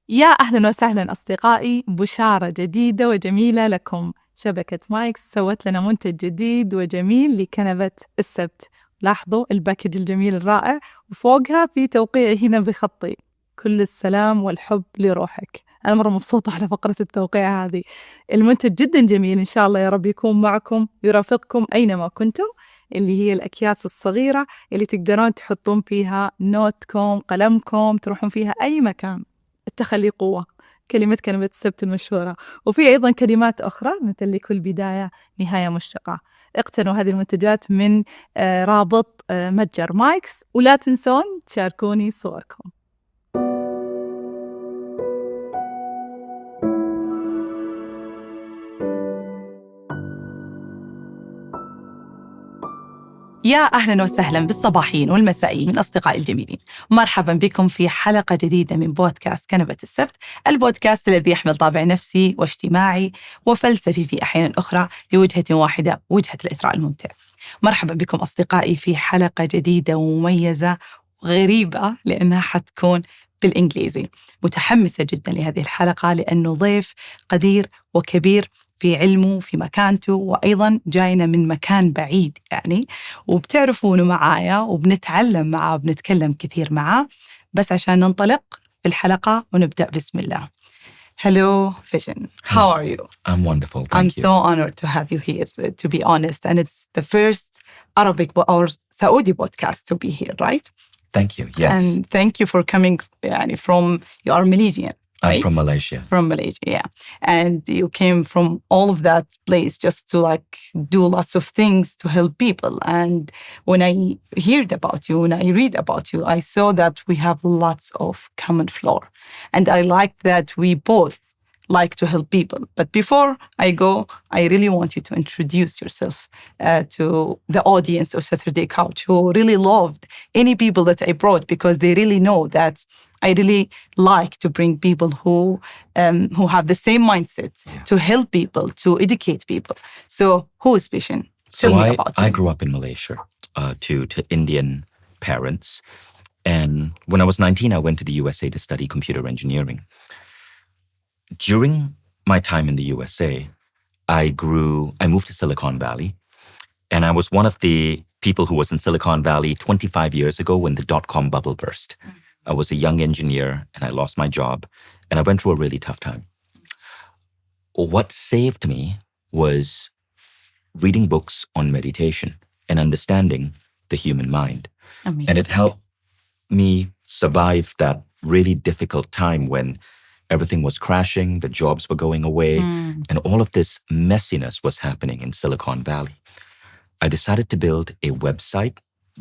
يا أهلا وسهلا أصدقائي، بشارة جديدة وجميلة لكم. شبكة مايكس سوت لنا منتج جديد وجميل لكنبة السبت. لاحظوا الباكج الجميل الرائع، وفوقها في توقيعي هنا بخطي: كل السلام والحب لروحك. أنا مرة مبسوطة على فقرة التوقيع هذه. المنتج جدا جميل، إن شاء الله يا رب يكون معكم يرافقكم أينما كنتم. اللي هي الأكياس الصغيرة اللي تقدرون تحطون فيها نوتكم، قلمكم، تروحون فيها أي مكان. التخلي قوة، كلمة كنبة السبت المشهورة. وفي أيضا كلمات أخرى مثل لكل بداية نهاية مشرقة. اقتنوا هذه المنتجات من رابط متجر مايكس، ولا تنسون تشاركوني صوركم. يا أهلاً وسهلاً بالصباحيين والمسائيين من أصدقائي الجميلين. مرحباً بكم في حلقة جديدة من بودكاست كنبة السبت، البودكاست الذي يحمل طابع نفسي واجتماعي وفلسفي في أحيان أخرى لوجهة واحدة، وجهة الإثراء الممتع. مرحباً بكم أصدقائي في حلقة جديدة ومميزة وغريبة لأنها حتكون بالإنجليزي. متحمسة جداً لهذه الحلقة لأنه ضيف قدير وكبير في علمه في مكانته، وأيضاً جاينا من مكان بعيد يعني، وبتعرفونه معايا وبنتعلم معاه وبنتكلم كثير معاه. بس عشان ننطلق في الحلقة ونبدأ بسم الله. Hello, Vishen. How are you? I'm wonderful, thank I'm you. so honored to have you here, to be honest. And it's the first Arabic or Saudi podcast to be here, right? Thank you, yes. And thank you for coming from, you are Malaysian, right? I'm from Malaysia. From Malaysia, yeah. And you came from all of that place just to do lots of things to help people. And when I heard about you, when I read about you, I saw that we have lots of common floor. And I like that we both like to help people. But before I go, I really want you to introduce yourself to the audience of Saturday Couch, who really loved any people that I brought, because they really know that I really like to bring people who have the same mindset, to help people, to educate people. So who is Vishen? Tell me about I him. grew up in Malaysia to Indian parents. And when I was 19, I went to the USA to study computer engineering. During my time in the USA, I moved to Silicon Valley, and I was one of the people who was in Silicon Valley 25 years ago when the dot-com bubble burst. I was a young engineer and I lost my job, and I went through a really tough time. What saved me was reading books on meditation and understanding the human mind. Amazing. And it helped me survive that really difficult time when everything was crashing, the jobs were going away, and all of this messiness was happening in Silicon Valley. I decided to build a website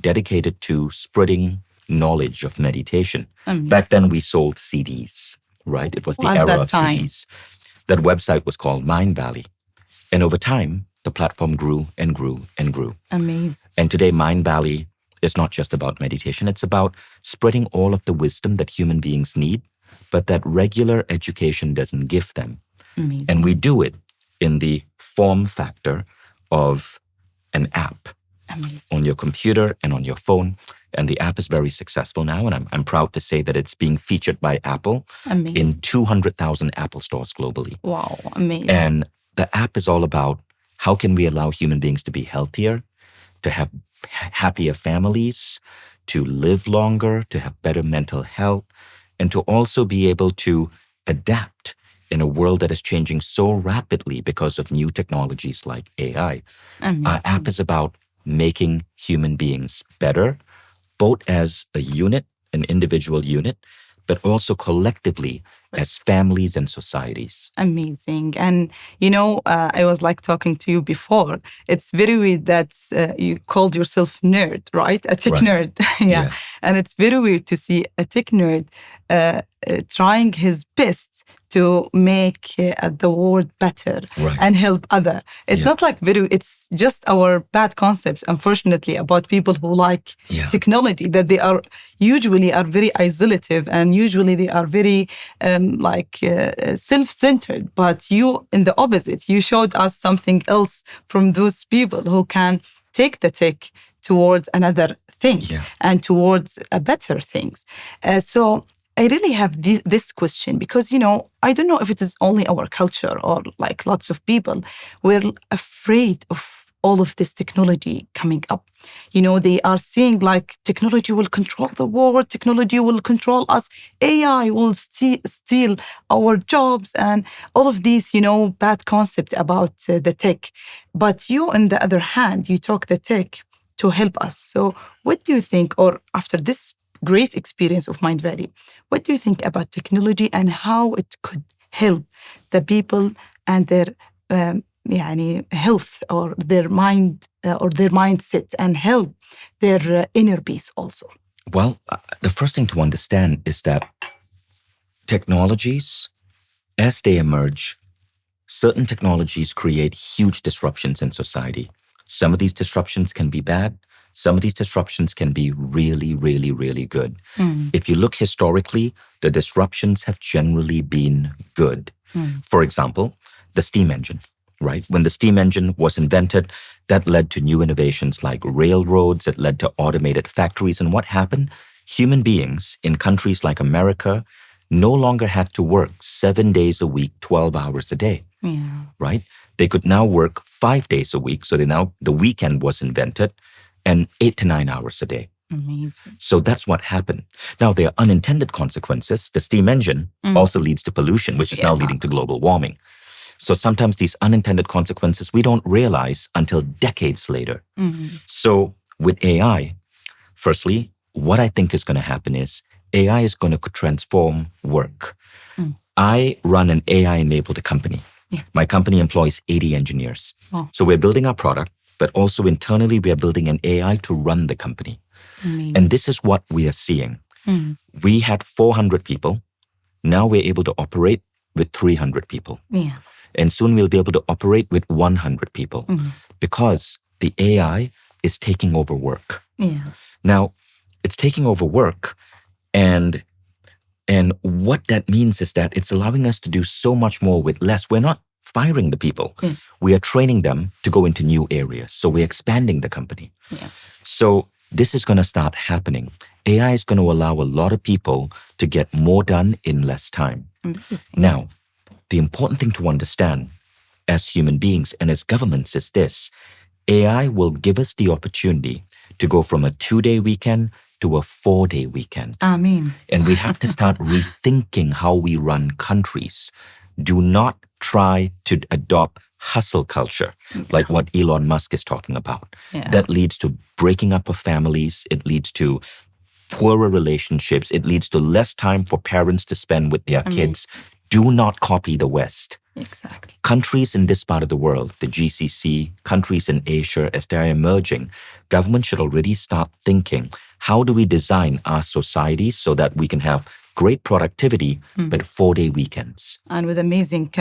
dedicated to spreading knowledge of meditation. Amazing. Back then we sold CDs, right? It was the At era that of time. CDs. That website was called Mindevally. And over time, the platform grew and grew and grew. Amazing. And today, Mindevally is not just about meditation. It's about spreading all of the wisdom that human beings need, but that regular education doesn't give them. Amazing. And we do it in the form factor of an app. Amazing. On your computer and on your phone. And the app is very successful now. And I'm proud to say that it's being featured by Apple Amazing. in 200,000 Apple stores globally. Wow, amazing. And the app is all about how can we allow human beings to be healthier, to have happier families, to live longer, to have better mental health, and to also be able to adapt in a world that is changing so rapidly because of new technologies like AI. Amazing. Our app is about making human beings better, both as a unit, an individual unit, but also collectively as families and societies. Amazing. And, I was talking to you before. It's very weird that you called yourself nerd, right? A tech nerd. Yeah. And it's very weird to see a tech nerd trying his best to make the world better and help other. It's not it's just our bad concepts, unfortunately, about people who like technology, that they are usually very isolative, and usually they are very self-centered. But you, in the opposite, you showed us something else from those people who can take the tech towards another thing and towards a better things. So I really have this question because, I don't know if it is only our culture or like lots of people. We're afraid of all of this technology coming up. They are seeing like technology will control the world, technology will control us, AI will steal our jobs, and all of these, bad concept about the tech. But you, on the other hand, you talk the tech to help us. So what do you think, or after this great experience of Mindevally, what do you think about technology and how it could help the people and their health or their mind or their mindset and help their inner peace also? Well, the first thing to understand is that technologies, as they emerge, certain technologies create huge disruptions in society. Some of these disruptions can be bad. Some of these disruptions can be really, really, really good. If you look historically, the disruptions have generally been good. For example, the steam engine, right? When the steam engine was invented, that led to new innovations like railroads. It led to automated factories. And what happened? Human beings in countries like America no longer had to work 7 days a week, 12 hours a day, right? They could now work 5 days a week. So the weekend was invented, and 8 to 9 hours a day. Amazing. So that's what happened. Now, there are unintended consequences. The steam engine also leads to pollution, which is now leading to global warming. So sometimes these unintended consequences we don't realize until decades later. So with AI, firstly, what I think is going to happen is AI is going to transform work. I run an AI-enabled company. My company employs 80 engineers. So we're building our product, but also internally we are building an AI to run the company. Amazing. And this is what we are seeing. We had 400 people. Now we're able to operate with 300 people. And soon we'll be able to operate with 100 people because the AI is taking over work. Now, it's taking over work, and what that means is that it's allowing us to do so much more with less. We're not firing the people. We are training them to go into new areas. So we're expanding the company. So this is going to start happening. AI is going to allow a lot of people to get more done in less time. Now, the important thing to understand as human beings and as governments is this: AI will give us the opportunity to go from a 2-day weekend to a 4-day weekend. Amen. And we have to start rethinking how we run countries. Do not try to adopt hustle culture like what Elon Musk is talking about. That leads to breaking up of families. It leads to poorer relationships. It leads to less time for parents to spend with their kids. Do not copy the West. Exactly. Countries in this part of the world, the GCC, countries in Asia, as they're emerging, government should already start thinking, how do we design our societies so that we can have great productivity, but 4-day weekends? And with amazing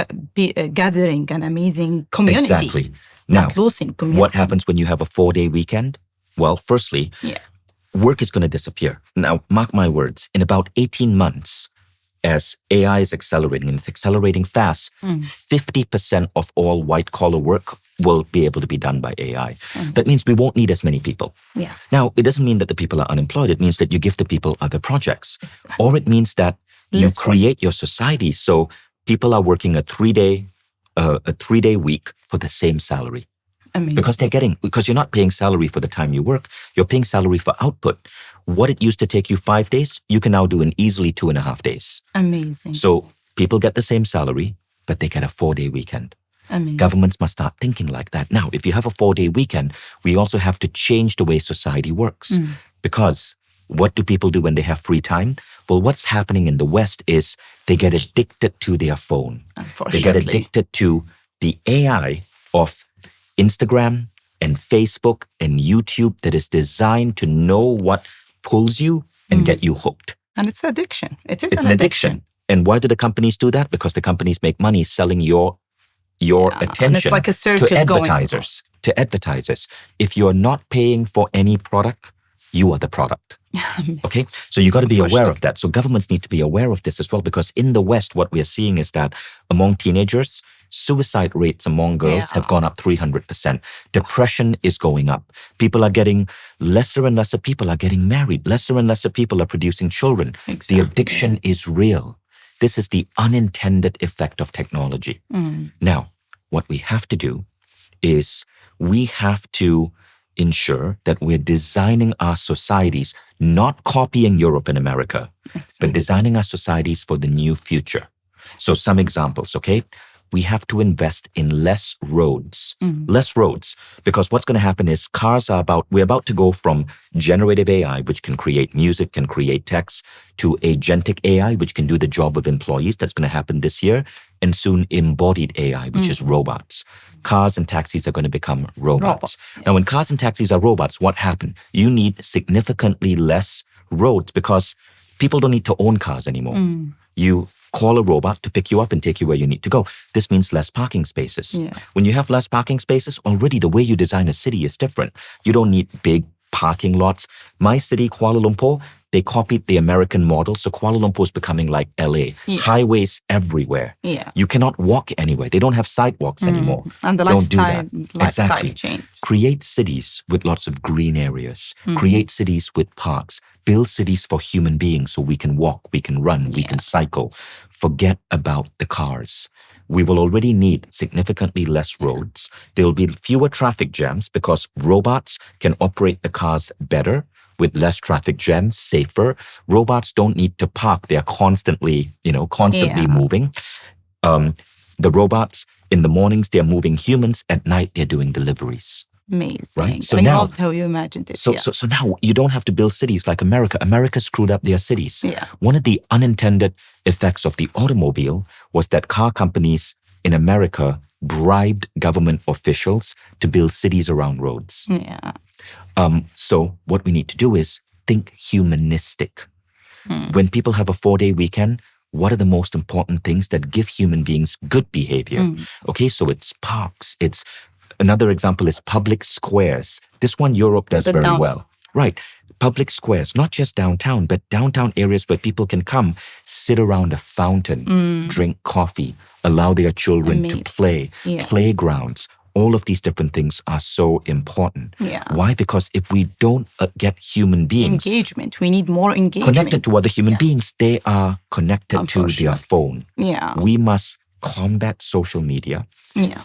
gathering and amazing community. Exactly. Now, losing community. What happens when you have a 4-day weekend? Well, firstly, work is going to disappear. Now, mark my words, in about 18 months, as AI is accelerating, and it's accelerating fast, 50% of all white-collar work will be able to be done by AI. That means we won't need as many people. Now, it doesn't mean that the people are unemployed. It means that you give the people other projects. Or it means that you create your society so people are working a 3-day week for the same salary. Amazing. Because you're not paying salary for the time you work, you're paying salary for output. What it used to take you 5 days, you can now do in easily 2.5 days. Amazing. So people get the same salary, but they get a 4-day weekend. Amazing. Governments must start thinking like that. Now, if you have a 4-day weekend, we also have to change the way society works. Because what do people do when they have free time? Well, what's happening in the West is they get addicted to their phone. They get addicted to the AI of Instagram and Facebook and YouTube that is designed to know what pulls you and get you hooked. And it's addiction. It's an addiction. And why do the companies do that? Because the companies make money selling your attention and it's like a circuit to advertisers. If you're not paying for any product, you are the product. Okay? So you got to be aware of that. So governments need to be aware of this as well, because in the West, what we are seeing is that among teenagers, Suicide rates among girls have gone up 300%. Depression is going up. People are getting, lesser and lesser people are getting married. Lesser and lesser people are producing children. Exactly. The addiction is real. This is the unintended effect of technology. Now, what we have to do is we have to ensure that we're designing our societies, not copying Europe and America, but designing our societies for the new future. So some examples, okay? We have to invest in less roads, because what's going to happen is we're about to go from generative AI, which can create music, can create text, to agentic AI, which can do the job of employees. That's going to happen this year. And soon embodied AI, which is robots. Cars and taxis are going to become robots. Now, when cars and taxis are robots, what happened? You need significantly less roads because people don't need to own cars anymore. You call a robot to pick you up and take you where you need to go. This means less parking spaces. When you have less parking spaces, already the way you design a city is different. You don't need big parking lots. My city, Kuala Lumpur, they copied the American model. So Kuala Lumpur is becoming like LA. Highways everywhere. You cannot walk anywhere. They don't have sidewalks anymore. And the lifestyle change. Create cities with lots of green areas. Create cities with parks. Build cities for human beings so we can walk, we can run, we can cycle. Forget about the cars. We will already need significantly less roads. There will be fewer traffic jams because robots can operate the cars better with less traffic jams, safer. Robots don't need to park. They are constantly moving. The robots, in the mornings, they're moving humans. At night, they're doing deliveries. Amazing. Right? So I now, loved how you imagined it. So now you don't have to build cities like America. America screwed up their cities. One of the unintended effects of the automobile was that car companies in America bribed government officials to build cities around roads. So what we need to do is think humanistic. When people have a 4-day weekend, what are the most important things that give human beings good behavior? Okay, so it's parks, another example is public squares. This one Europe does very well. Right. Public squares, not just downtown, but downtown areas where people can come, sit around a fountain, drink coffee, allow their children to play, playgrounds. All of these different things are so important. Why? Because if we don't get human beings... Engagement. We need more engagement. Connected to other human beings, they are connected to their phone. We must combat social media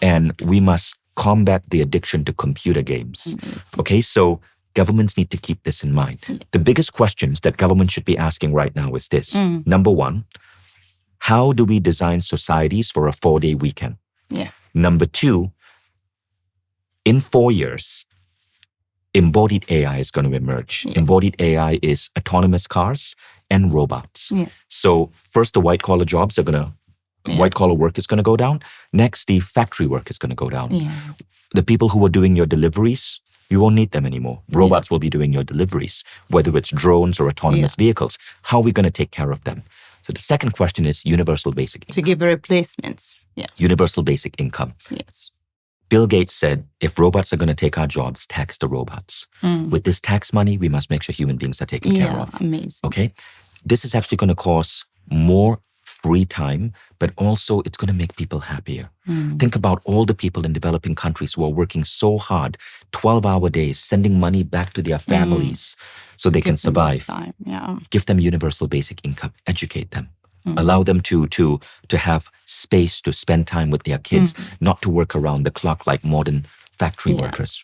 and we must combat the addiction to computer games. Okay, so governments need to keep this in mind. The biggest questions that government should be asking right now is this. Number one, how do we design societies for a 4-day weekend? Number two, in 4 years, embodied AI is going to emerge. Embodied AI is autonomous cars and robots. So first, the white-collar jobs are going to white-collar work is going to go down. Next, the factory work is going to go down. The people who are doing your deliveries, you won't need them anymore. Robots will be doing your deliveries, whether it's drones or autonomous vehicles. How are we going to take care of them? So the second question is universal basic income. To give replacements. Universal basic income. Bill Gates said, if robots are going to take our jobs, tax the robots. With this tax money, we must make sure human beings are taken care of. Amazing. Okay? This is actually going to cause more free time, but also it's going to make people happier. Think about all the people in developing countries who are working so hard, 12-hour days, sending money back to their families so they can survive. Give them universal basic income, educate them. Allow them to have space to spend time with their kids, not to work around the clock like modern factory workers.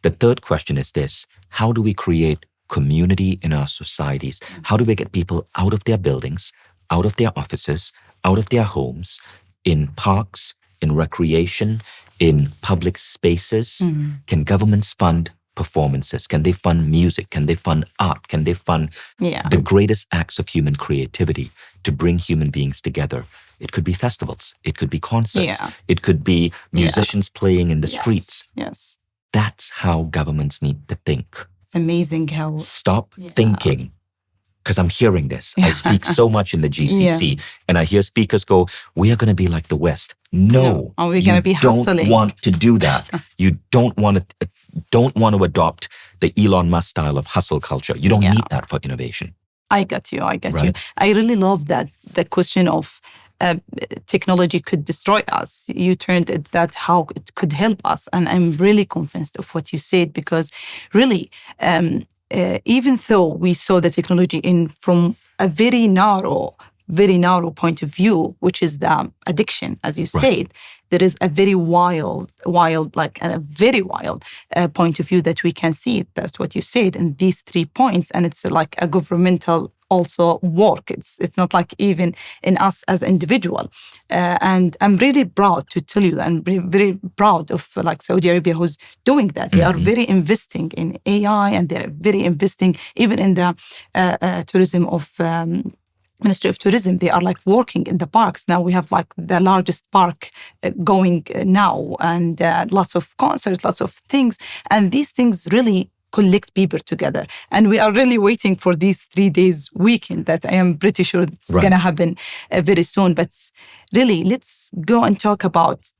The third question is this: how do we create community in our societies? How do we get people out of their buildings, out of their offices, out of their homes, in parks, in recreation, in public spaces? Can governments fund performances? Can they fund music? Can they fund art? Can they fund the greatest acts of human creativity to bring human beings together? It could be festivals. It could be concerts. It could be musicians playing in the streets. That's how governments need to think. It's amazing how... Stop thinking. Because I'm hearing this. I speak so much in the GCC and I hear speakers go, we are going to be like the West. No, are we going to be hustling? You don't want to do that. You don't want to adopt the Elon Musk style of hustle culture. You don't need that for innovation. I got you. I really love that, the question of technology could destroy us. You turned it that how it could help us. And I'm really convinced of what you said, because really, even though we saw the technology from a very narrow point of view, which is the addiction, as you said, there is a very wild, and a very wild point of view that we can see. That's what you said in these 3 points. And it's like a governmental also work. It's not like even in us as individual. And I'm really proud to tell you, and very proud of like Saudi Arabia who's doing that. They are very investing in AI, and they're very investing even in the tourism of Ministry of Tourism. They are like working in the parks. Now we have like the largest park going now, and lots of concerts, lots of things. And these things really collect people together. And we are really waiting for these 3 days weekend that I am pretty sure it's going to happen very soon. But really, let's go and talk about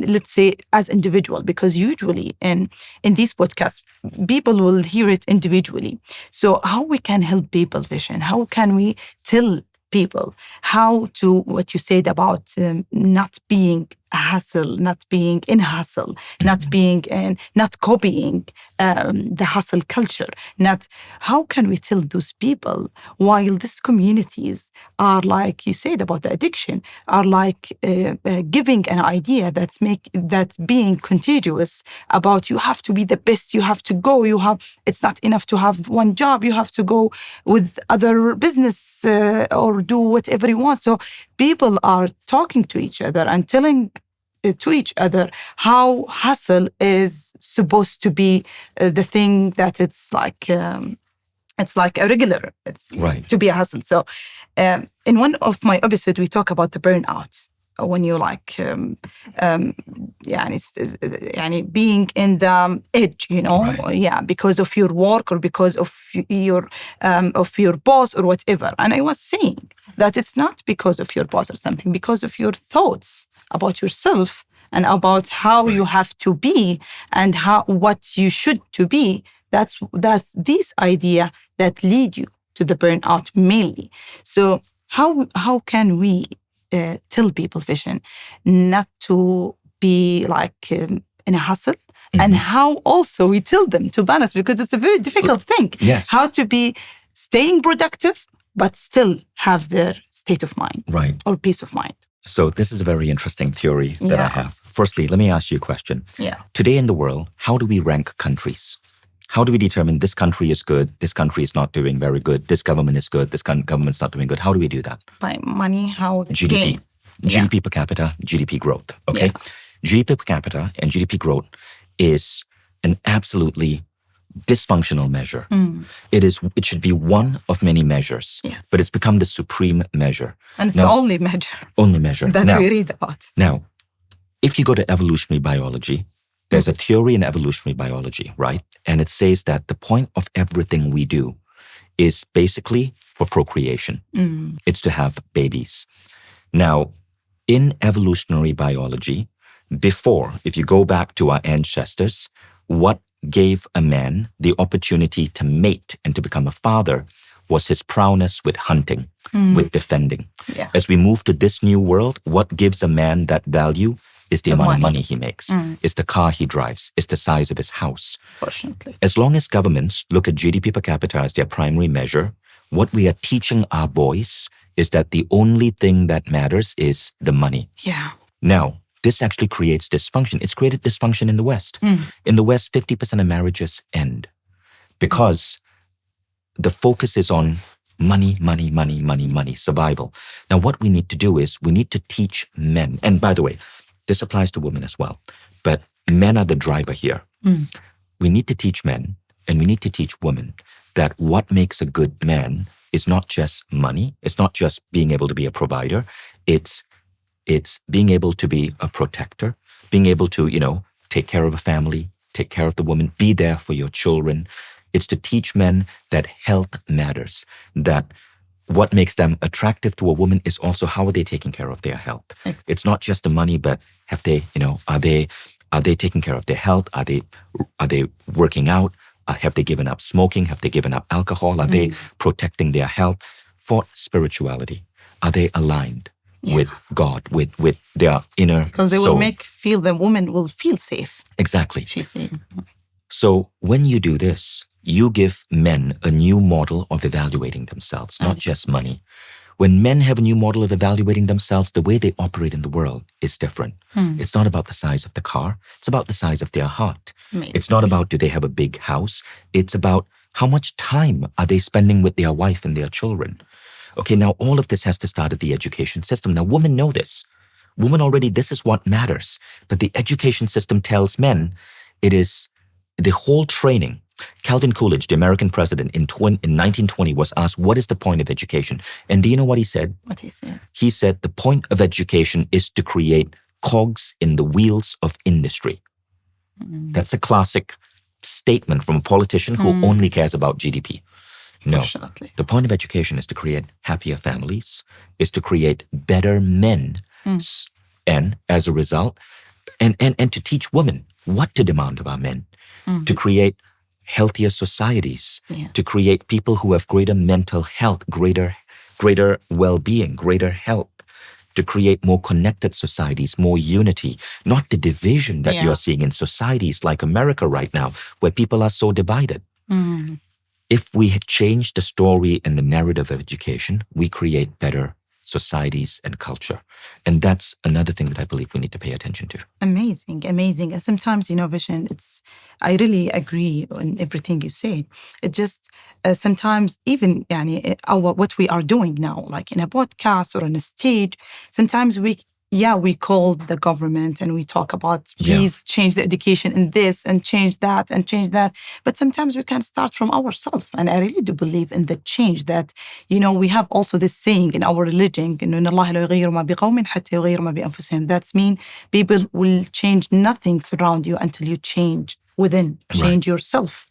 let's say as individual, because usually in these podcasts, people will hear it individually. So how we can help people, Vishen? How can we tell people how to, what you said about not being a hustle, not being in hustle, not being and not copying the hustle culture. How can we tell those people, while these communities are, like you said about the addiction, are like giving an idea that's being contagious about you have to be the best, you have to go, it's not enough to have one job, you have to go with other business or do whatever you want. So people are talking to each other and telling to each other how hustle is supposed to be the thing that it's like a regular, it's to be a hustle. So in one of my episodes, we talk about the burnout. When you like being in the edge, because of your work or because of your boss or whatever. And I was saying that it's not because of your boss or something, because of your thoughts about yourself and about how you have to be and what you should to be. That's this idea that lead you to the burnout mainly. So how can we tell people, Vishen, not to be like in a hustle, and how also we tell them to balance, because it's a very difficult thing. Yes. How to be staying productive, but still have their state of mind, or peace of mind. So this is a very interesting theory that I have. Firstly, let me ask you a question. Today in the world, how do we rank countries? How do we determine this country is good, this country is not doing very good, this government is good, this government's not doing good? How do we do that? By money, how? GDP. GDP per capita, GDP growth, okay? Yeah. GDP per capita and GDP growth is an absolutely dysfunctional measure. It should be one of many measures, but it's become the supreme measure. And it's the only measure. That we read about. Now, if you go to evolutionary biology, there's a theory in evolutionary biology, right? And it says that the point of everything we do is basically for procreation. It's to have babies. Now, in evolutionary biology, before, if you go back to our ancestors, what gave a man the opportunity to mate and to become a father was his prowess with hunting, with defending. As we move to this new world, what gives a man that value is the amount of money he makes, it's the car he drives, it's the size of his house. Fortunately. As long as governments look at GDP per capita as their primary measure, what we are teaching our boys is that the only thing that matters is the money. Now, this actually creates dysfunction. It's created dysfunction in the West. In the West, 50% of marriages end because the focus is on money, survival. Now, what we need to do is we need to teach men, and by the way, this applies to women as well, but men are the driver here. We need to teach men and we need to teach women that what makes a good man is not just money. It's not just being able to be a provider. It's being able to be a protector, being able to, take care of a family, take care of the woman, be there for your children. It's to teach men that health matters, that what makes them attractive to a woman is also how are they taking care of their health. It's not just the money, but have they, are they taking care of their health? Are they working out? Have they given up smoking? Have they given up alcohol? Are they protecting their health? For spirituality, are they aligned? with God, with their inner Because they soul. will the woman will feel safe. Exactly. She's saying. So when you do this, you give men a new model of evaluating themselves, not just money. When men have a new model of evaluating themselves, the way they operate in the world is different. It's not about the size of the car. It's about the size of their heart. Amazing. It's not about do they have a big house. It's about how much time are they spending with their wife and their children. Okay, now all of this has to start at the education system. Now women know this. Women already, this is what matters. But the education system tells men it is the whole training. Calvin Coolidge, the American president in 1920 was asked, what is the point of education? And do you know what he said? What he said? He said, the point of education is to create cogs in the wheels of industry. That's a classic statement from a politician who only cares about GDP. No, Fortunately. the point of education is to create happier families, is to create better men. And as a result, and to teach women what to demand of our men, to create healthier societies, to create people who have greater mental health, greater well-being, greater health, to create more connected societies, more unity, not the division that you're seeing in societies like America right now, where people are so divided. If we had changed the story and the narrative of education, we create better societies and culture. And that's another thing that I believe we need to pay attention to. Amazing. And sometimes, Vishen, I really agree on everything you say. It just sometimes even what we are doing now, like in a podcast or on a stage, sometimes we call the government and we talk about please change the education in this and change that. But sometimes we can start from ourselves. And I really do believe in the change that, we have also this saying in our religion, that means people will change nothing around you until you change within, change yourself.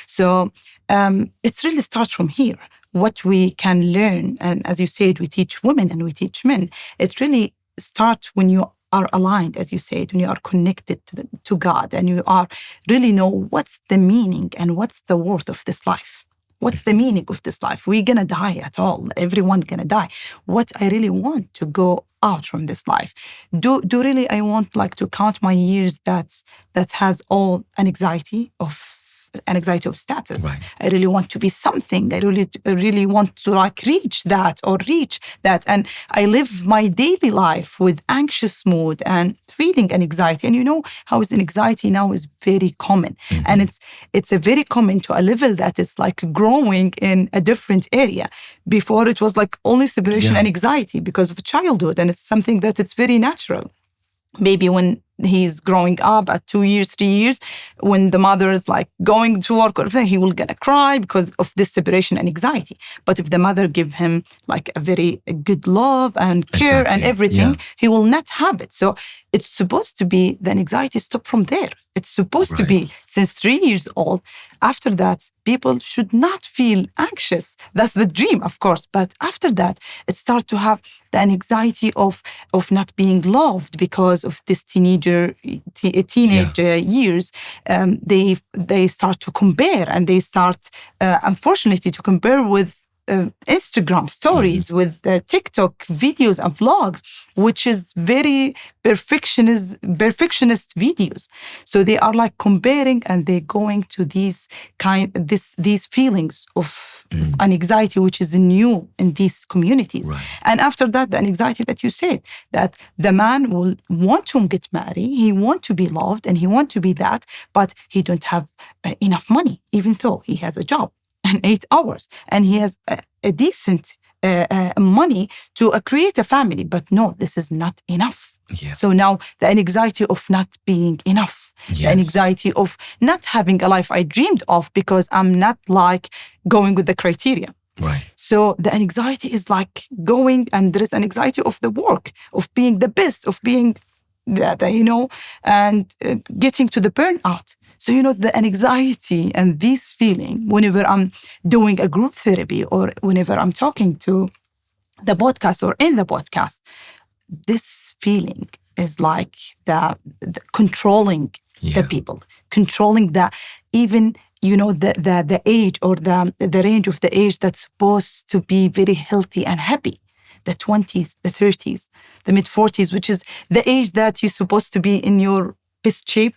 So it's really starts from here. What we can learn, and as you said, we teach women and we teach men, it's really start when you are aligned, as you said, when you are connected to God and you are really know what's the meaning and what's the worth of this life. What's the meaning of this life? We're going to die at all. Everyone going to die. What I really want to go out from this life. Do really I want to count my years that has all an anxiety of status. Right. I really want to be something. I really want to reach that. And I live my daily life with anxious mood and feeling an anxiety. And how is anxiety now is very common. And it's a very common to a level that it's growing in a different area. Before it was only separation and anxiety because of childhood. And it's something that it's very natural. Maybe when he's growing up at 2 years, 3 years, when the mother is going to work or anything, he will gonna cry because of this separation and anxiety. But if the mother give him a very good love and care and everything, he will not have it. So it's supposed to be the anxiety stop from there. It's supposed to be since 3 years old. After that, people should not feel anxious. That's the dream, of course. But after that, it starts to have the anxiety of not being loved because of this teenage years. They start to compare and they start, unfortunately, to compare with Instagram stories, with TikTok videos and vlogs, which is very perfectionist videos. So they are comparing and they're going to these feelings of anxiety, which is new in these communities. Right. And after that, the anxiety that you said, that the man will want to get married, he want to be loved and he want to be that, but he don't have enough money, even though he has a job. And 8 hours, and he has a decent money to create a family. But no, this is not enough. Yeah. So now the anxiety of not being enough, the anxiety of not having a life I dreamed of because I'm not going with the criteria. Right. So the anxiety is going, and there is an anxiety of the work, of being the best, of being and getting to the burnout. So, the anxiety and this feeling, whenever I'm doing a group therapy or whenever I'm talking to the podcast or in the podcast, this feeling is the controlling the people, controlling even, the age or the range of the age that's supposed to be very healthy and happy. the 20s, the 30s, the mid-40s, which is the age that you're supposed to be in your best shape,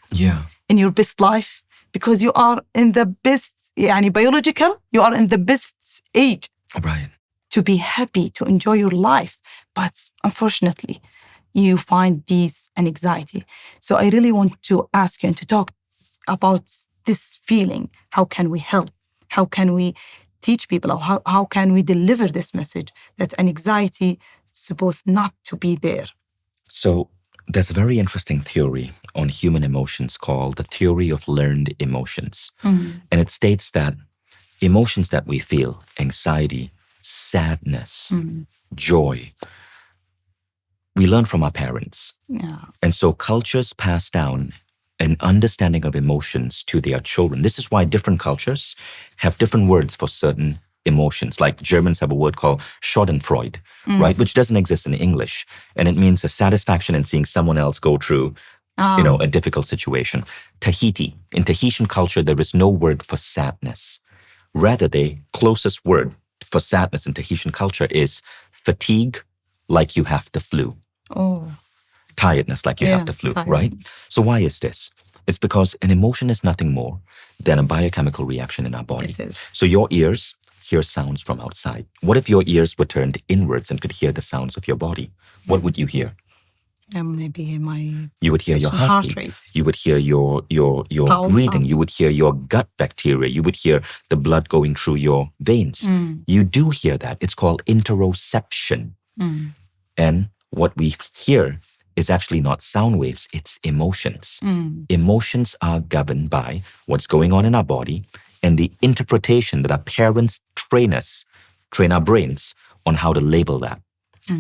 in your best life, because you are in the best, biological, you are in the best age. Right. To be happy, to enjoy your life. But unfortunately, you find these and anxiety. So I really want to ask you and to talk about this feeling. How can we help? How can we teach people? How can we deliver this message that an anxiety is supposed not to be there? So there's a very interesting theory on human emotions called the theory of learned emotions. And it states that emotions that we feel, anxiety, sadness, joy, we learn from our parents. And so cultures pass down an understanding of emotions to their children. This is why different cultures have different words for certain emotions. Like Germans have a word called Schadenfreude, right? Which doesn't exist in English. And it means a satisfaction in seeing someone else go through, a difficult situation. In Tahitian culture, there is no word for sadness. Rather, the closest word for sadness in Tahitian culture is fatigue, like you have the flu. Tiredness, like you have the flu, right? So why is this? It's because an emotion is nothing more than a biochemical reaction in our body. It is. So your ears hear sounds from outside. What if your ears were turned inwards and could hear the sounds of your body? What would you hear? Maybe you would hear your heart rate. You would hear your breathing. You would hear your gut bacteria. You would hear the blood going through your veins. You do hear that. It's called interoception. And what we hear is actually not sound waves, it's emotions. Emotions are governed by what's going on in our body and the interpretation that our parents train our brains on how to label that.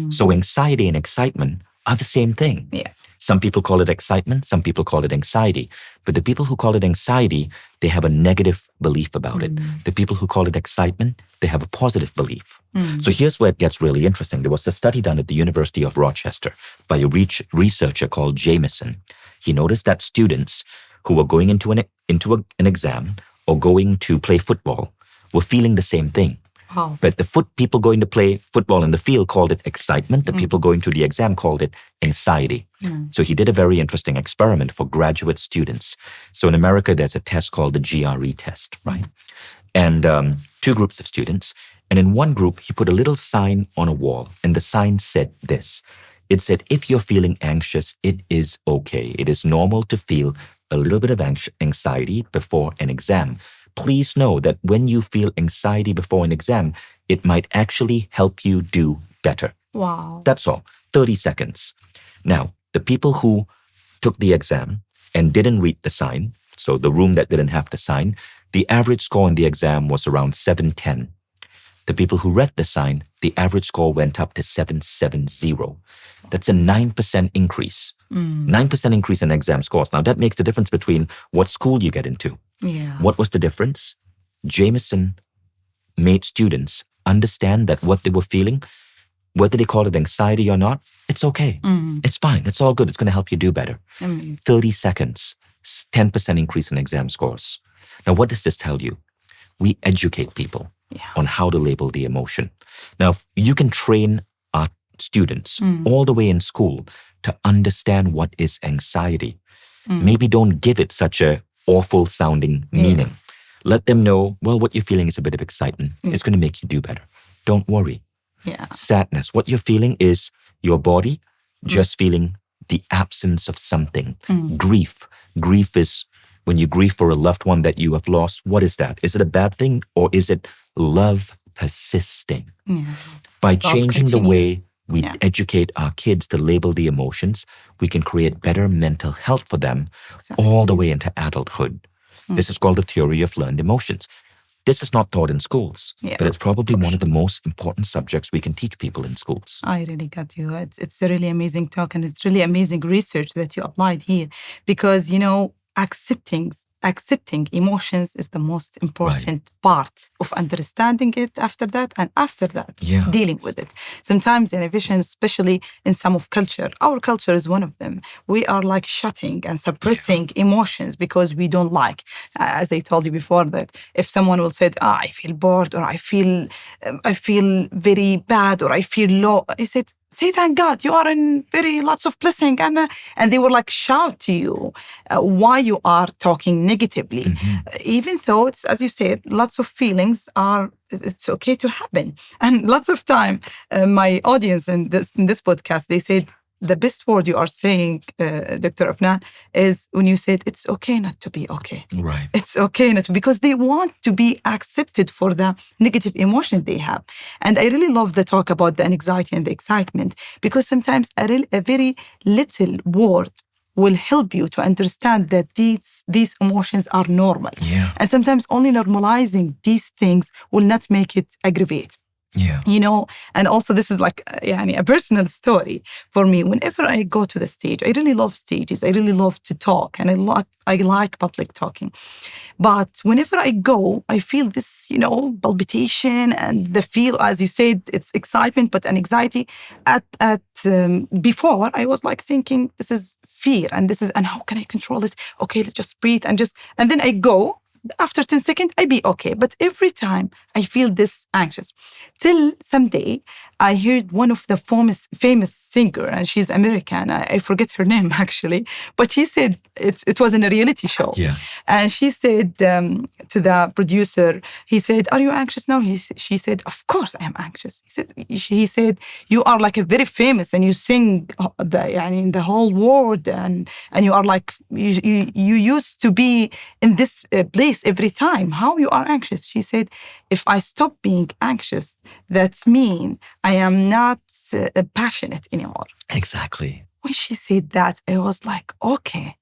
So anxiety and excitement are the same thing. Some people call it excitement, some people call it anxiety. But the people who call it anxiety, they have a negative belief about it. The people who call it excitement, they have a positive belief. So here's where it gets really interesting. There was a study done at the University of Rochester by a researcher called Jameson. He noticed that students who were going into an exam or going to play football were feeling the same thing. But the people going to play football in the field called it excitement. The people going to the exam called it anxiety. So he did a very interesting experiment for graduate students. So in America, there's a test called the GRE test, right? And two groups of students. And in one group, he put a little sign on a wall. And the sign said this. It said, if you're feeling anxious, it is okay. It is normal to feel a little bit of anxiety before an exam. Please know that when you feel anxiety before an exam, it might actually help you do better. Wow. That's all. 30 seconds. Now, the people who took the exam and didn't read the sign, so the room that didn't have the sign, the average score in the exam was around 710. The people who read the sign, the average score went up to 770. That's a 9% increase. 9% increase in exam scores. Now, that makes the difference between what school you get into. What was the difference? Jameson made students understand that what they were feeling, whether they call it anxiety or not, it's okay. It's fine. It's all good. It's going to help you do better. 30 seconds, 10% increase in exam scores. Now, what does this tell you? We educate people on how to label the emotion. Now, you can train our students all the way in school to understand what is anxiety. Maybe don't give it such a awful sounding meaning. Let them know, well, what you're feeling is a bit of excitement. It's going to make you do better. Don't worry. Sadness, what you're feeling is your body just feeling the absence of something. Grief is when you grieve for a loved one that you have lost. What is that? Is it a bad thing or is it love persisting? By changing the way we educate our kids to label the emotions, we can create better mental health for them all the way into adulthood. This is called the theory of learned emotions. This is not taught in schools, but it's probably one of the most important subjects we can teach people in schools. I really got you. It's a really amazing talk and it's really amazing research that you applied here because, accepting accepting emotions is the most important part of understanding it after that, and after that, dealing with it. Sometimes in a Vishen, especially in some of culture, our culture is one of them. We are like shutting and suppressing emotions because we don't like, as I told you before, that if someone will say, I feel bored, or I feel very bad, or I feel low, I said, say thank God, you are in very lots of blessing, and they will like shout to you why you are talking negatively. Even though it's, as you said, lots of feelings it's okay to happen. And lots of time, my audience in this podcast, they said the best word you are saying, Dr. Afnan, is when you said it's okay not to be okay. Right. It's okay not to, because they want to be accepted for the negative emotion they have. And I really love the talk about the anxiety and the excitement, because sometimes a very little word will help you to understand that these emotions are normal. Yeah. And sometimes only normalizing these things will not make it aggravate. Yeah. You know, and also this is like a personal story for me. Whenever I go to the stage, I really love stages. I really love to talk, and I like public talking. But whenever I go, I feel this, palpitation and the feel, as you said, it's excitement, but an anxiety. Before, I was like thinking, this is fear, and how can I control it? Okay, let's just breathe and then I go. After 10 seconds, I be okay. But every time I feel this anxious. Till someday, I heard one of the famous singer, and she's American. I forget her name, actually. But she said, it was in a reality show. Yeah. And she said to the producer, he said, are you anxious now? She said, of course I am anxious. He said, you are like a very famous, and you sing in the whole world, and you are like, you used to be in this place every time. How you are anxious? She said, if I stop being anxious, that's mean I am not passionate anymore. Exactly. When she said that, I was like, okay,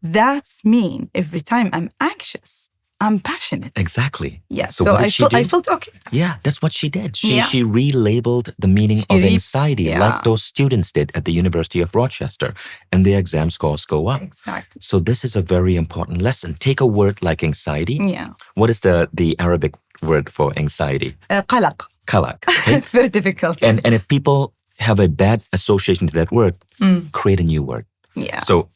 that's mean every time I'm anxious, I'm passionate. Exactly. Yeah. So what did she do? I felt okay. Yeah, that's what she did. She relabeled the meaning of anxiety, like those students did at the University of Rochester, and their exam scores go up. Exactly. So this is a very important lesson. Take a word like anxiety. Yeah. What is the Arabic word for anxiety? قلق. Qalaq. Okay? It's very difficult. And if people have a bad association to that word, create a new word. Yeah. So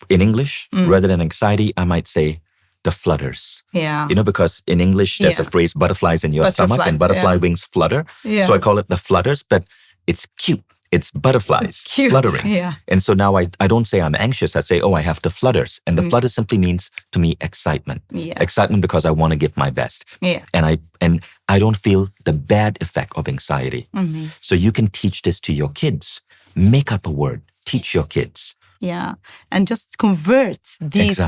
in English, rather than anxiety, I might say the flutters. Yeah. Because in English, there's a phrase, butterflies in your stomach, and butterfly wings flutter. Yeah. So I call it the flutters, but it's cute. It's butterflies fluttering. Yeah. And so now I don't say I'm anxious. I say, I have the flutters. And the flutter simply means, to me, excitement. Yeah. Excitement because I want to give my best. Yeah. And I don't feel the bad effect of anxiety. Mm-hmm. So you can teach this to your kids. Make up a word. Teach your kids. Yeah, and just convert these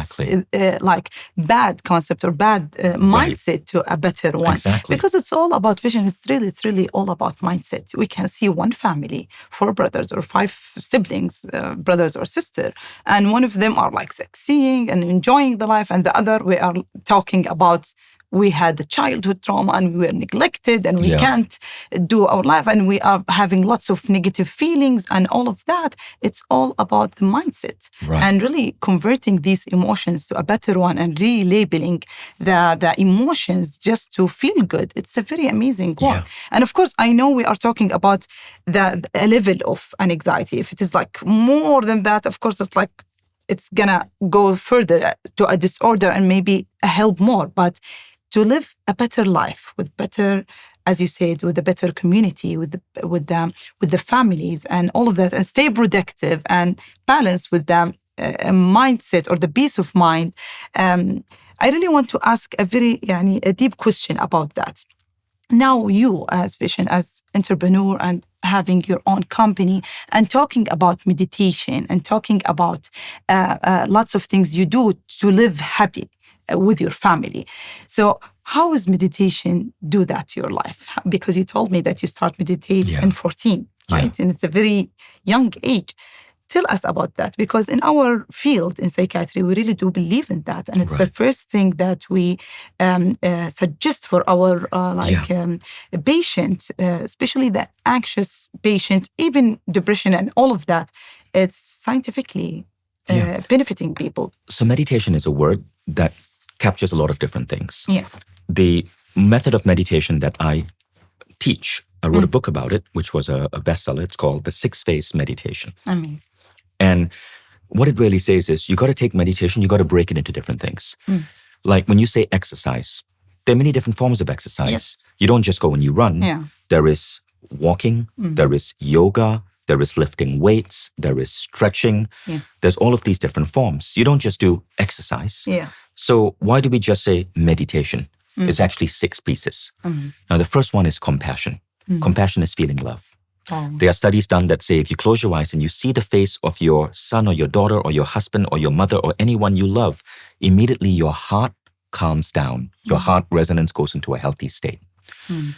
like bad concept or bad mindset to a better one. Exactly. Because it's all about vision. It's really all about mindset. We can see one family, 4 brothers or 5 siblings, brothers or sister, and one of them are like succeeding and enjoying the life, and the other we are talking about we had a childhood trauma and we were neglected and we can't do our life and we are having lots of negative feelings and all of that. It's all about the mindset and really converting these emotions to a better one and relabeling the emotions just to feel good. It's a very amazing one. Yeah. And of course, I know we are talking about a level of an anxiety. If it is like more than that, of course, it's like it's gonna go further to a disorder and maybe help more. But to live a better life with better, as you said, with a better community, with the families and all of that, and stay productive and balance with the mindset or the peace of mind. I really want to ask a deep question about that. Now you as Vishen, as entrepreneur and having your own company and talking about meditation and talking about lots of things you do to live happy with your family. So how is meditation do that to your life? Because you told me that you start meditating in 14, right? And it's a very young age. Tell us about that, because in our field in psychiatry, we really do believe in that. And it's the first thing that we suggest for our patient, especially the anxious patient, even depression and all of that. It's scientifically benefiting people. So meditation is a word that captures a lot of different things. Yeah. The method of meditation that I teach, I wrote a book about it, which was a bestseller. It's called The 6-Phase Meditation. Amazing. And what it really says is you got to take meditation, you got to break it into different things. Like when you say exercise, there are many different forms of exercise. Yes. You don't just go and you run. Yeah. There is walking, there is yoga, there is lifting weights, there is stretching. Yeah. There's all of these different forms. You don't just do exercise. Yeah. So why do we just say meditation? It's actually 6 pieces. Now, the first one is compassion. Compassion is feeling love. Oh. There are studies done that say if you close your eyes and you see the face of your son or your daughter or your husband or your mother or anyone you love, immediately your heart calms down. Your heart resonance goes into a healthy state.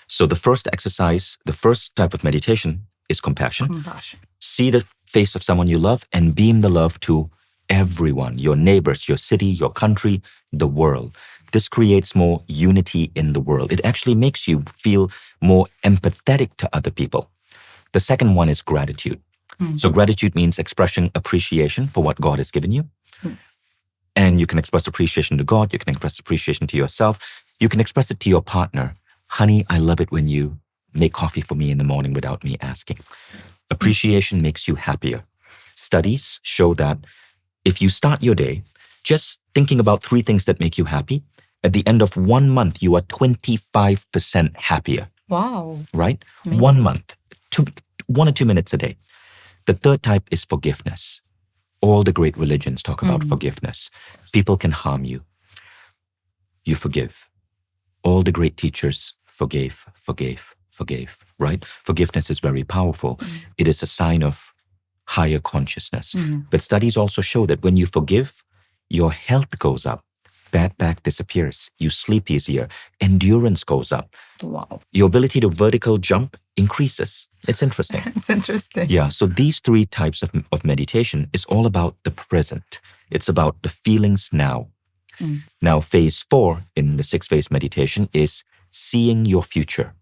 So the first exercise, the first type of meditation is compassion. Compassion. See the face of someone you love and beam the love to everyone, your neighbors, your city, your country, the world. This creates more unity in the world. It actually makes you feel more empathetic to other people. The second one is gratitude. So gratitude means expressing appreciation for what God has given you. And you can express appreciation to God. You can express appreciation to yourself. You can express it to your partner. Honey, I love it when you make coffee for me in the morning without me asking. Appreciation makes you happier. Studies show that if you start your day just thinking about 3 things that make you happy, at the end of 1 month, you are 25% happier. Wow. Right? Amazing. 1 month, 1 or 2 minutes a day. The third type is forgiveness. All the great religions talk about forgiveness. People can harm you. You forgive. All the great teachers forgave, right? Forgiveness is very powerful. It is a sign of higher consciousness. But studies also show that when you forgive, your health goes up. Bad back disappears. You sleep easier. Endurance goes up. Wow. Your ability to vertical jump increases. It's interesting. It's interesting. Yeah, so these 3 types of meditation is all about the present. It's about the feelings now. Now, phase 4 in the 6-phase meditation is seeing your future.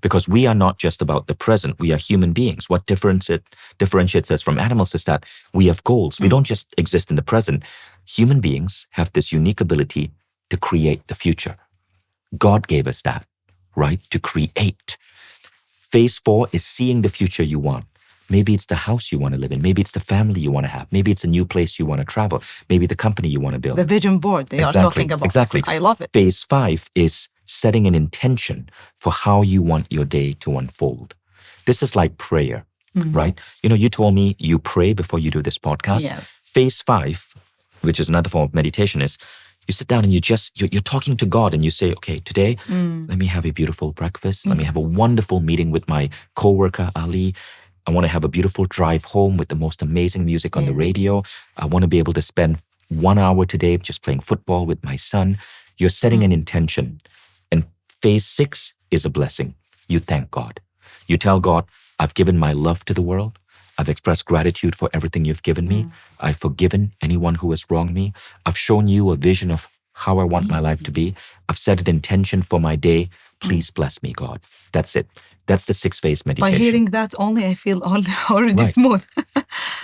Because we are not just about the present, we are human beings. What differentiates us from animals is that we have goals. We don't just exist in the present. Human beings have this unique ability to create the future. God gave us that, right? To create. Phase 4 is seeing the future you want. Maybe it's the house you want to live in. Maybe it's the family you want to have. Maybe it's a new place you want to travel. Maybe the company you want to build. The vision board they are talking about. Exactly. I love it. Phase 5 is setting an intention for how you want your day to unfold. This is like prayer, right? You know, you told me you pray before you do this podcast. Yes. Phase 5, which is another form of meditation, is you sit down and you're talking to God and you say, okay, today, let me have a beautiful breakfast. Let me have a wonderful meeting with my coworker, Ali. I want to have a beautiful drive home with the most amazing music on the radio. I want to be able to spend 1 hour today just playing football with my son. You're setting an intention. And phase 6 is a blessing. You thank God. You tell God, I've given my love to the world. I've expressed gratitude for everything you've given me. I've forgiven anyone who has wronged me. I've shown you a vision of how I want my life to be. I've set an intention for my day. Please bless me, God. That's it. That's the 6-phase meditation. By hearing that only, I feel already smooth.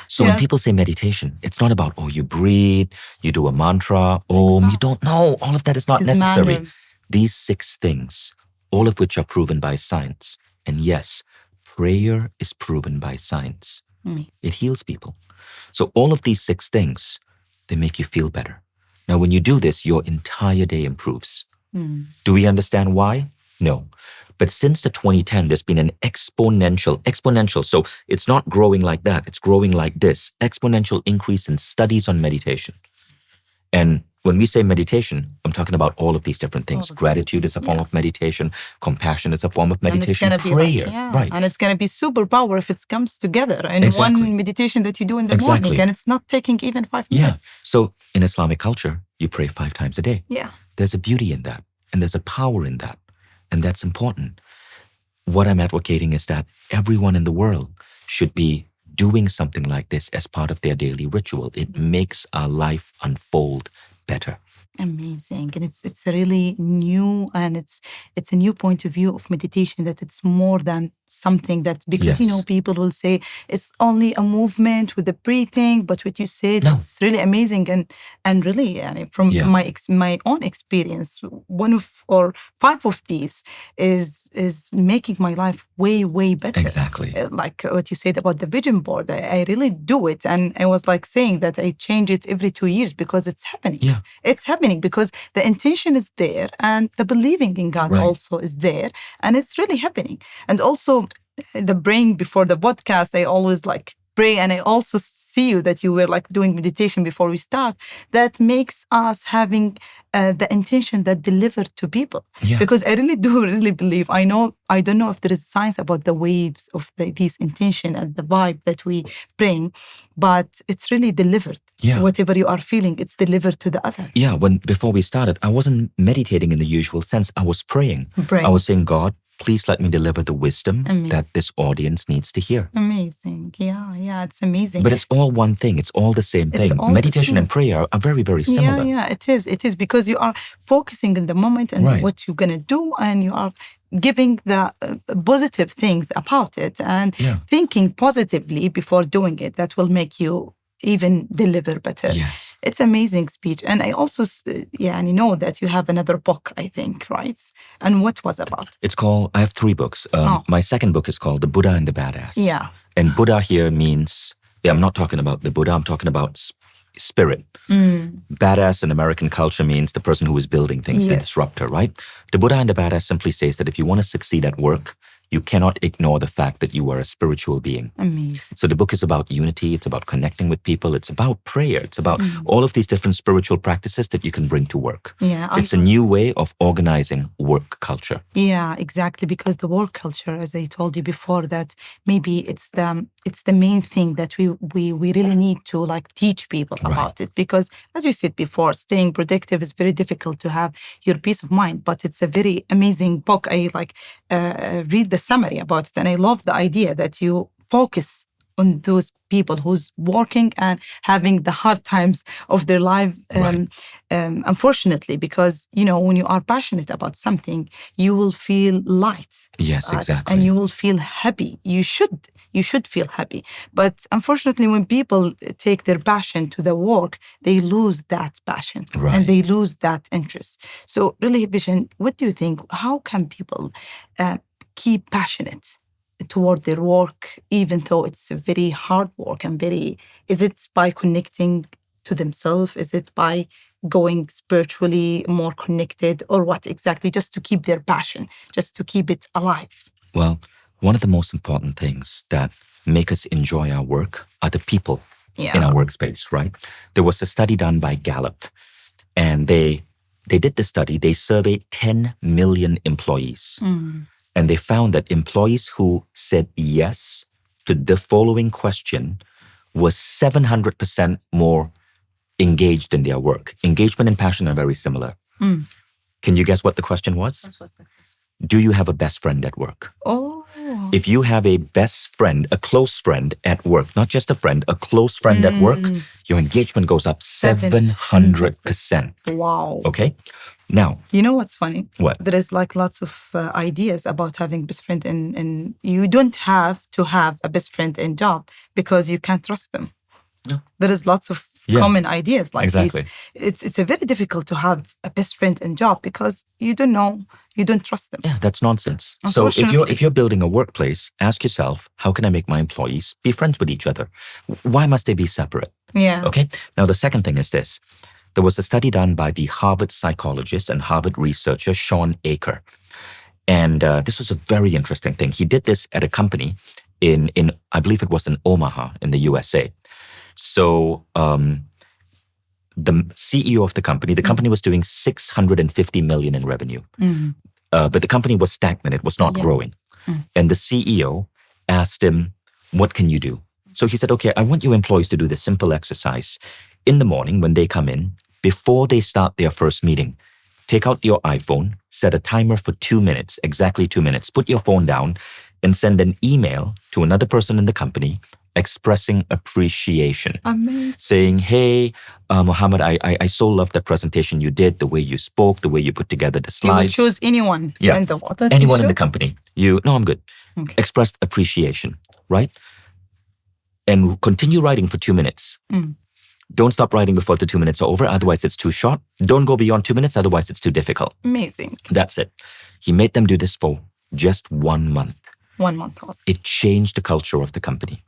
So when people say meditation, it's not about, you breathe, you do a mantra, you don't know. All of that is not necessary. Manners. These 6 things, all of which are proven by science. And yes, prayer is proven by science. It heals people. So all of these 6 things, they make you feel better. Now, when you do this, your entire day improves. Do we understand why? No. But since the 2010, there's been an exponential. So it's not growing like that. It's growing like this. Exponential increase in studies on meditation. And when we say meditation, I'm talking about all of these different things. Gratitude is a form of meditation. Compassion is a form of meditation. Prayer, right. And it's going to be superpower if it comes together in one meditation that you do in the morning. And it's not taking even 5 minutes. So in Islamic culture, you pray 5 times a day. Yeah. There's a beauty in that. And there's a power in that. And that's important. What I'm advocating is that everyone in the world should be doing something like this as part of their daily ritual. It makes our life unfold better. Amazing. And it's a really new, and it's a new point of view of meditation, that it's more than something that, because Yes. people will say it's only a movement with the breathing, but what you said, No. it's really amazing. And really, from Yeah. my own experience, one of or 5 of these is making my life way better. Exactly. Like what you said about the vision board, I really do it, and I was like saying that I change it every 2 years because it's happening. Yeah. It's happening because the intention is there, and the believing in God Right. also is there, and it's really happening. And also the praying before the podcast, I always like pray, and I also see you that you were like doing meditation before we start. That makes us having the intention that delivered to people. Yeah. Because I really do believe, I don't know if there is science about the waves of these intention and the vibe that we bring, but it's really delivered. Yeah. Whatever you are feeling, it's delivered to the other. Yeah, before we started, I wasn't meditating in the usual sense. I was praying. Praying. I was saying, God, please let me deliver the wisdom Amazing. that this audience needs to hear. Amazing. Yeah, it's amazing. But it's all one thing. It's all the same thing. all the Meditation same. and prayer are very, very similar. Yeah, it is because you are focusing in the moment and Right. what you're going to do, and you are giving the positive things about it, and Yeah. thinking positively before doing it. That will make you even deliver better. Yes. It's amazing speech. And I also know that you have another book, I think, right? And what was about? It's called, I have 3 books. My second book is called The Buddha and the Badass. Yeah. And Buddha here means, I'm not talking about the Buddha, I'm talking about spirit. Badass in American culture means the person who is building things, the Yes. disruptor, right? The Buddha and the Badass simply says that if you want to succeed at work, you cannot ignore the fact that you are a spiritual being. Amazing. So the book is about unity, it's about connecting with people, it's about prayer, it's about all of these different spiritual practices that you can bring to work. Yeah, It's a new way of organizing work culture. Yeah, exactly. Because the work culture, as I told you before, that maybe it's the main thing that we really need to like teach people about it. Because as you said before, staying productive is very difficult to have your peace of mind. But it's a very amazing book. I read the summary about it, and I love the idea that you focus on those people who's working and having the hard times of their life, unfortunately, because, when you are passionate about something, you will feel light. Yes, exactly. And you will feel happy. You should feel happy. But unfortunately, when people take their passion to the work, they lose that passion and they lose that interest. So really, Vishen, what do you think? How can people keep passionate toward their work, even though it's a very hard work and is it by connecting to themselves? Is it by going spiritually more connected, or what exactly? Just to keep their passion, just to keep it alive? Well, one of the most important things that make us enjoy our work are the people in our workspace, right? There was a study done by Gallup, and they did the study. They surveyed 10 million employees. And they found that employees who said yes to the following question was 700% more engaged in their work. Engagement and passion are very similar. Can you guess what the question was? What was the question? Do you have a best friend at work? Oh. If you have a best friend, a close friend at work, not just a friend, a close friend at work, your engagement goes up 700%. Wow. Okay? Now, you know what's funny? What? There is like lots of ideas about having best friend, and you don't have to have a best friend in job because you can't trust them. No. There is lots of common ideas like exactly. these. It's a very difficult to have a best friend in job because you don't know, you don't trust them. Yeah, that's nonsense. So if you're building a workplace, ask yourself, how can I make my employees be friends with each other? Why must they be separate? Yeah. Okay. Now, the second thing is this. There was a study done by the Harvard psychologist and Harvard researcher, Sean Aker. And this was a very interesting thing. He did this at a company in I believe it was in Omaha in the USA. So the CEO of the company was doing $650 million in revenue. But the company was stagnant. It was not growing. And the CEO asked him, what can you do? So he said, okay, I want your employees to do this simple exercise. In the morning when they come in, before they start their first meeting, take out your iPhone, set a timer for 2 minutes, exactly 2 minutes, put your phone down and send an email to another person in the company expressing appreciation. Amazing. Saying, hey, Mohammed, I so love that presentation you did, the way you spoke, the way you put together the You will slides. choose anyone Yeah. in the water. Anyone in the company. No, I'm good. Okay. Expressed appreciation, right? And continue writing for 2 minutes. Don't stop writing before the 2 minutes are over, otherwise it's too short. Don't go beyond 2 minutes, otherwise it's too difficult. Amazing. That's it. He made them do this for just 1 month. 1 month old. It changed the culture of the company.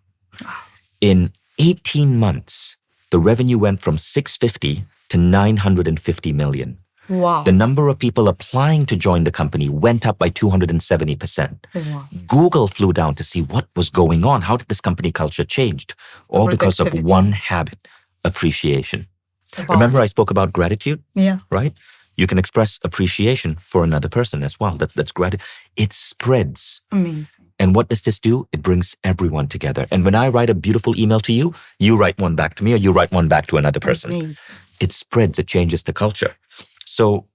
In 18 months, the revenue went from 650 to 950 million. Wow. The number of people applying to join the company went up by 270%. Wow. Google flew down to see what was going on. How did this company culture changed? All because of Productivity. one habit, appreciation. Wow. Remember I spoke about gratitude, Yeah. right? You can express appreciation for another person as well. That's gratitude. It spreads. Amazing. And what does this do? It brings everyone together. And when I write a beautiful email to you, you write one back to me or you write one back to another person. Amazing. It spreads, it changes the culture. So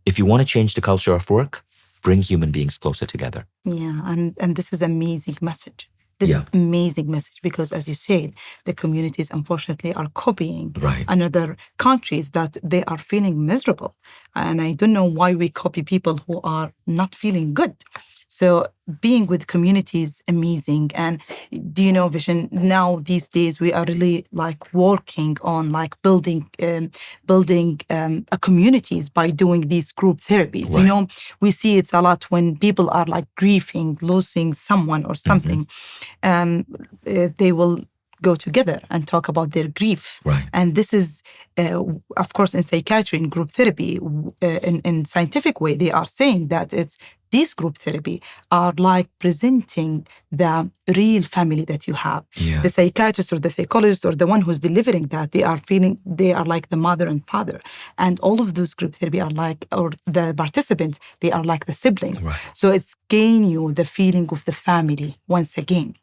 if you want to change the culture of work, bring human beings closer together. Yeah, and this is amazing message. This Yeah. is amazing message because, as you said, the communities unfortunately are copying Right. another countries that they are feeling miserable, and I don't know why we copy people who are not feeling good. So being with community is amazing. And do you know, Vishen, now these days we are really like working on like building a communities by doing these group therapies. Right. You know, we see it's a lot when people are like grieving, losing someone or something. They will go together and talk about their grief. Right. And this is, of course, in psychiatry, in group therapy, in scientific way, they are saying that these group therapy are like presenting the real family that you have. Yeah. The psychiatrist or the psychologist or the one who's delivering that, they are like the mother and father. And all of those group therapy are like, or the participants, they are like the siblings. Right. So it's gain you the feeling of the family once again.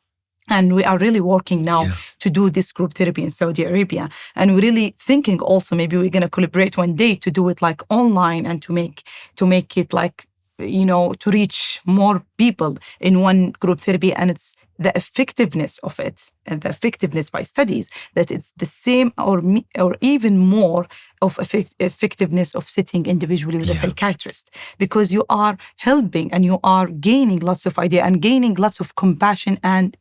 And we are really working now to do this group therapy in Saudi Arabia. And we're really thinking also maybe we're going to collaborate one day to do it like online and to make it like, you know, to reach more people in one group therapy. And it's the effectiveness of it and the effectiveness by studies that it's the same or even more of effectiveness of sitting individually with a psychiatrist, because you are helping and you are gaining lots of idea and gaining lots of compassion and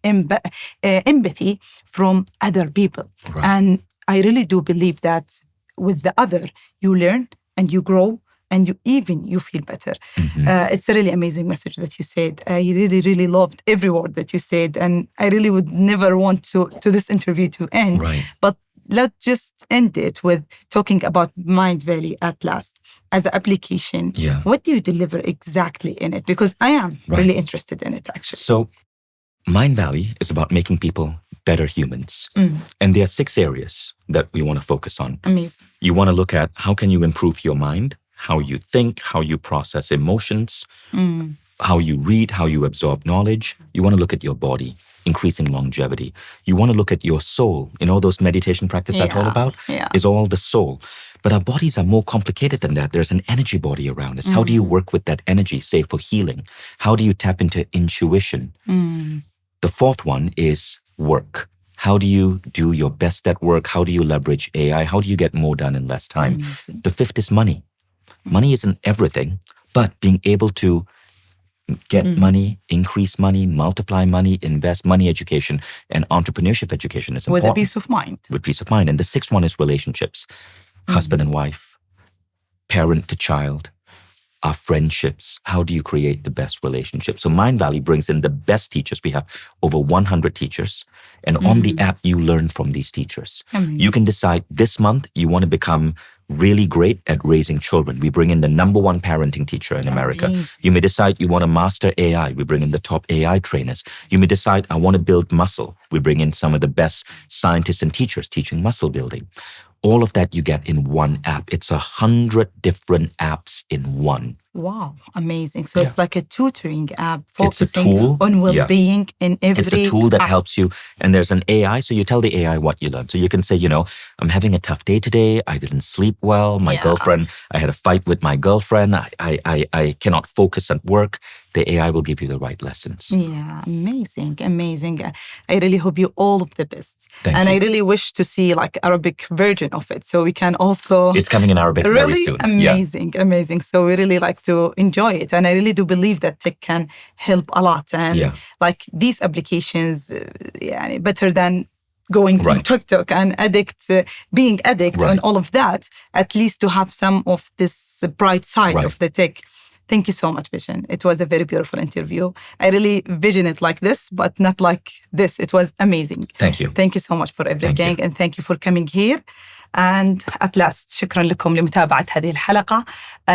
empathy from other people. Right. And I really do believe that with the other, you learn and you grow and you feel better. It's a really amazing message that you said. I really, really loved every word that you said. And I really would never want to this interview to end. Right. But let's just end it with talking about Mindevally at last as an application. Yeah. What do you deliver exactly in it? Because I am really interested in it, actually. So Mindevally is about making people better humans. And there are 6 areas that we want to focus on. Amazing. You want to look at how can you improve your mind, how you think, how you process emotions, how you read, how you absorb knowledge. You want to look at your body, increasing longevity. You want to look at your soul. You know, those meditation practices I told about is all the soul. But our bodies are more complicated than that. There's an energy body around us. How do you work with that energy, say, for healing? How do you tap into intuition? The 4th one is work. How do you do your best at work? How do you leverage AI? How do you get more done in less time? Amazing. The 5th is money. Money isn't everything, but being able to get money, increase money, multiply money, invest money education, and entrepreneurship education is important. With a peace of mind. With peace of mind. And the 6th one is relationships. Husband and wife, parent to child, our friendships. How do you create the best relationship? So Mindevally brings in the best teachers. We have over 100 teachers. And on the app, you learn from these teachers. You can decide this month you want to become really great at raising children. We bring in the #1 parenting teacher in America. You may decide you want to master AI. We bring in the top AI trainers. You may decide I want to build muscle. We bring in some of the best scientists and teachers teaching muscle building. All of that you get in one app. It's 100 different apps in one. Wow, amazing. So it's Yeah. like a tutoring app It's a focusing tool. on well-being in every It's a tool that aspect. helps you. And there's an AI, so you tell the AI what you learned. So you can say, I'm having a tough day today. I didn't sleep well. My girlfriend, I had a fight with my girlfriend. I cannot focus at work. The AI will give you the right lessons. Yeah, amazing. I really hope you all of the best. Thank and you. I really wish to see like Arabic version of it, so we can also. It's coming in Arabic very Really soon. amazing. So we really like to enjoy it, and I really do believe that tech can help a lot. And like these applications, better than going to TikTok and being addict and all of that. At least to have some of this bright side of the tech. Thank you so much, Vishen. It was a very beautiful interview. I really vision it like this, but not like this. It was amazing. Thank you. Thank you so much for everything. And thank you for coming here. And at last, شكرا لكم لمتابعة هذه الحلقة.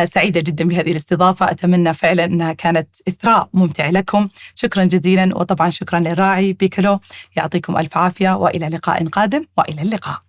سعيدة جدا بهذه الاستضافة. أتمنى فعلا أنها كانت إثراء ممتع لكم. شكرا جزيلا. وطبعا شكرا للراعي بيكلو. يعطيكم ألف عافية وإلى لقاء قادم وإلى اللقاء.